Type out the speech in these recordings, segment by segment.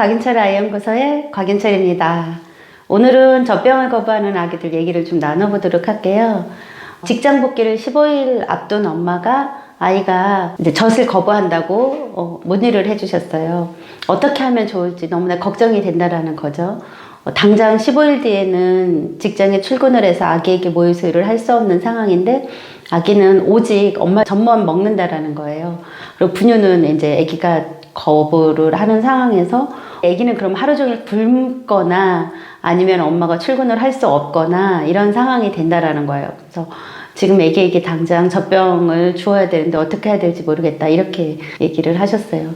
곽윤철 아이연구소의 곽윤철입니다. 오늘은 젖병을 거부하는 아기들 얘기를 좀 나눠보도록 할게요. 직장 복귀를 15일 앞둔 엄마가 아이가 이제 젖을 거부한다고 문의를 해주셨어요. 어떻게 하면 좋을지 너무나 걱정이 된다라는 거죠. 당장 15일 뒤에는 직장에 출근을 해서 아기에게 모유 수유를 할 수 없는 상황인데 아기는 오직 엄마 젖만 먹는다라는 거예요. 그리고 분유는 이제 아기가 거부를 하는 상황에서 아기는 그럼 하루 종일 굶거나 아니면 엄마가 출근을 할 수 없거나 이런 상황이 된다라는 거예요. 그래서 지금 아기에게 당장 젖병을 주어야 되는데 어떻게 해야 될지 모르겠다 이렇게 얘기를 하셨어요.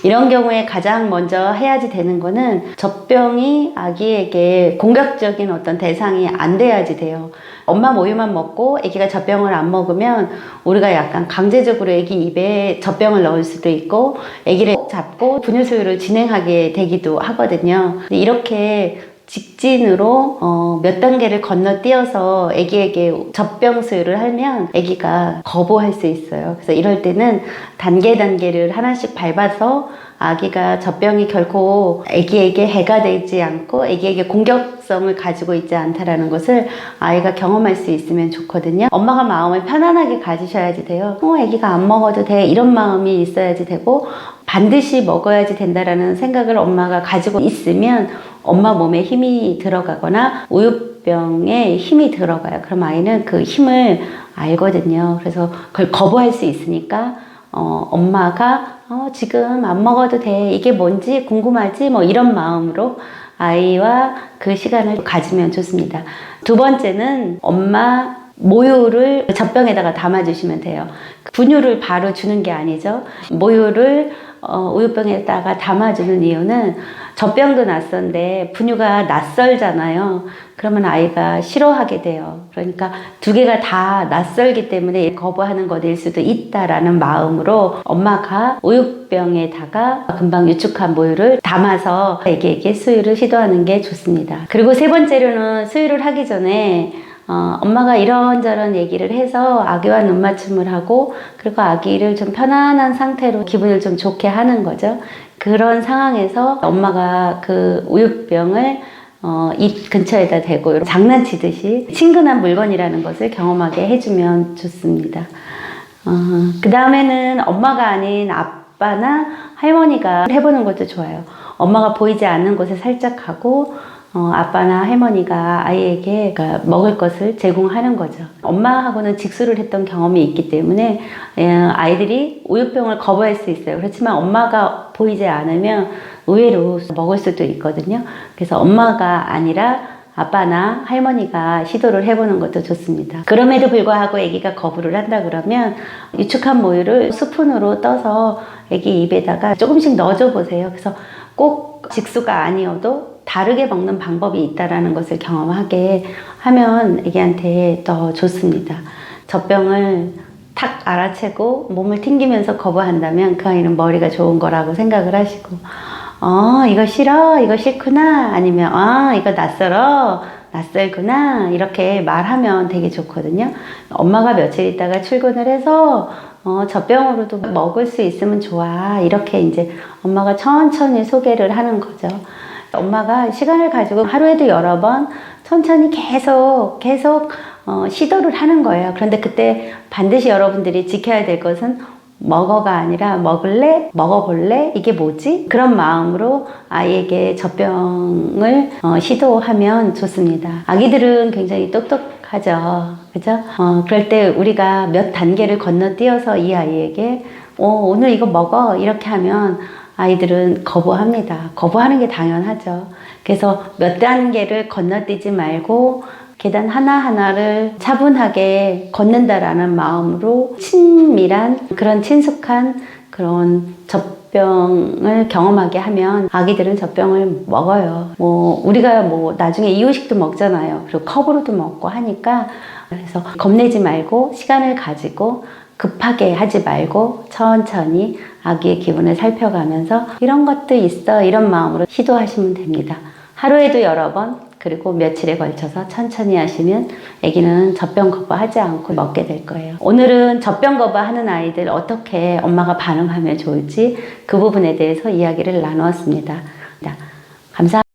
이런 경우에 가장 먼저 해야지 되는 거는 젖병이 아기에게 공격적인 어떤 대상이 안 돼야지 돼요. 엄마 모유만 먹고 아기가 젖병을 안 먹으면 우리가 약간 강제적으로 아기 입에 젖병을 넣을 수도 있고 아기를 잡고 분유 수유를 진행하게 되기도 하거든요. 이렇게 직진으로 몇 단계를 건너뛰어서 아기에게 젖병 수유를 하면 아기가 거부할 수 있어요. 그래서 이럴 때는 단계를 하나씩 밟아서 아기가 젖병이 결코 아기에게 해가 되지 않고 아기에게 공격성을 가지고 있지 않다라는 것을 아이가 경험할 수 있으면 좋거든요. 엄마가 마음을 편안하게 가지셔야지 돼요. 아기가 안 먹어도 돼 이런 마음이 있어야지 되고 반드시 먹어야지 된다라는 생각을 엄마가 가지고 있으면 엄마 몸에 힘이 들어가거나 우유병에 힘이 들어가요. 그럼 아이는 그 힘을 알거든요. 그래서 그걸 거부할 수 있으니까 엄마가 지금 안 먹어도 돼 이게 뭔지 궁금하지 뭐 이런 마음으로 아이와 그 시간을 가지면 좋습니다. 두 번째는 엄마 모유를 젖병에다가 담아주시면 돼요. 분유를 바로 주는 게 아니죠. 모유를 우유병에다가 담아주는 이유는 젖병도 낯선데 분유가 낯설잖아요. 그러면 아이가 싫어하게 돼요. 그러니까 두 개가 다 낯설기 때문에 거부하는 것일 수도 있다라는 마음으로 엄마가 우유병에다가 금방 유축한 모유를 담아서 아기에게 수유를 시도하는 게 좋습니다. 그리고 세 번째로는 수유를 하기 전에 엄마가 이런저런 얘기를 해서 아기와 눈맞춤을 하고 그리고 아기를 좀 편안한 상태로 기분을 좀 좋게 하는 거죠. 그런 상황에서 엄마가 그 우유병을 입 근처에다 대고 장난치듯이 친근한 물건이라는 것을 경험하게 해주면 좋습니다. 그 다음에는 엄마가 아닌 아빠나 할머니가 해보는 것도 좋아요. 엄마가 보이지 않는 곳에 살짝 가고 아빠나 할머니가 아이에게 먹을 것을 제공하는 거죠. 엄마하고는 직수를 했던 경험이 있기 때문에 아이들이 우유병을 거부할 수 있어요. 그렇지만 엄마가 보이지 않으면 의외로 먹을 수도 있거든요. 그래서 엄마가 아니라 아빠나 할머니가 시도를 해보는 것도 좋습니다. 그럼에도 불구하고 아기가 거부를 한다 그러면 유축한 모유를 스푼으로 떠서 아기 입에다가 조금씩 넣어줘 보세요. 그래서 꼭 직수가 아니어도 다르게 먹는 방법이 있다는 것을 경험하게 하면 아기한테 더 좋습니다. 젖병을 탁 알아채고 몸을 튕기면서 거부한다면 그 아이는 머리가 좋은 거라고 생각을 하시고 이거 싫어? 이거 싫구나? 아니면 이거 낯설구나? 이렇게 말하면 되게 좋거든요. 엄마가 며칠 있다가 출근을 해서 젖병으로도 먹을 수 있으면 좋아 이렇게 이제 엄마가 천천히 소개를 하는 거죠. 엄마가 시간을 가지고 하루에도 여러 번 천천히 계속 시도를 하는 거예요. 그런데 그때 반드시 여러분들이 지켜야 될 것은 먹어가 아니라 먹을래? 먹어볼래? 이게 뭐지? 그런 마음으로 아이에게 젖병을 시도하면 좋습니다. 아기들은 굉장히 똑똑하죠. 그죠? 그럴 때 우리가 몇 단계를 건너뛰어서 이 아이에게 오늘 이거 먹어 이렇게 하면 아이들은 거부합니다. 거부하는 게 당연하죠. 그래서 몇 단계를 건너뛰지 말고 계단 하나하나를 차분하게 걷는다라는 마음으로 친밀한 그런 친숙한 그런 젖병을 경험하게 하면 아기들은 젖병을 먹어요. 우리가 나중에 이유식도 먹잖아요. 그리고 컵으로도 먹고 하니까 그래서 겁내지 말고 시간을 가지고 급하게 하지 말고 천천히 아기의 기분을 살펴가면서 이런 것도 있어 이런 마음으로 시도하시면 됩니다. 하루에도 여러 번 그리고 며칠에 걸쳐서 천천히 하시면 아기는 젖병 거부하지 않고 먹게 될 거예요. 오늘은 젖병 거부하는 아이들 어떻게 엄마가 반응하면 좋을지 그 부분에 대해서 이야기를 나누었습니다. 감사합니다.